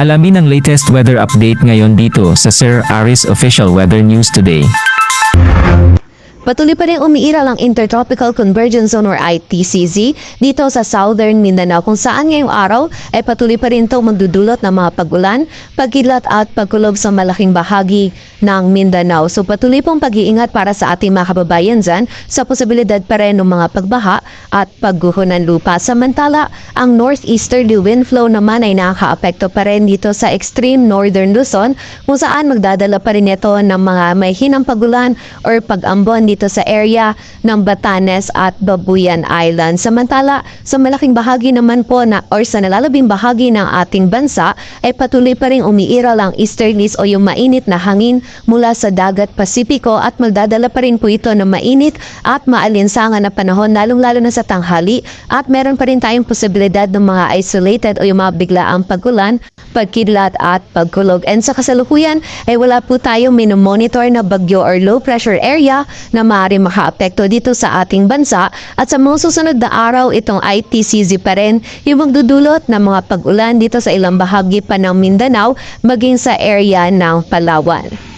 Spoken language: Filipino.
Alamin ang latest weather update ngayon dito sa Sir Aris Official Weather News Today. Patuloy pa rin umiiral ang Intertropical Convergence Zone or ITCZ dito sa Southern Mindanao kung saan ngayong araw ay patuloy pa rin ito magdudulot ng mga pag-ulan, pagkilat at pagkulob sa malaking bahagi ng Mindanao. So patuloy pong pag-iingat para sa ating mga kababayan dyan sa posibilidad pa rin ng mga pagbaha at pagguho ng lupa. Samantala, ang northeasterly wind flow naman ay nakaka-apekto pa rin dito sa extreme northern Luzon kung saan magdadala pa rin ito ng mga may hinang pag-ulan or pag-ambon dito sa area ng Batanes at Babuyan Island. Samantala, sa malaking bahagi naman po na or sa nalalabing bahagi ng ating bansa ay patuloy pa rin umiiral ang easterlies o yung mainit na hangin mula sa dagat Pasipiko at magdadala pa rin po ito ng mainit at maalinsangan na panahon lalong-lalo na sa tanghali at meron pa rin tayong posibilidad ng mga isolated o yung mga biglaang pag-ulan, pagkidlat at pagkulog. And sa kasalukuyan ay wala po tayong minomonitor na bagyo or low pressure area na maaaring makaapekto dito sa ating bansa at sa mga susunod na araw itong ITCZ pa rin yung magdudulot ng mga pag-ulan dito sa ilang bahagi pa ng Mindanao maging sa area ng Palawan.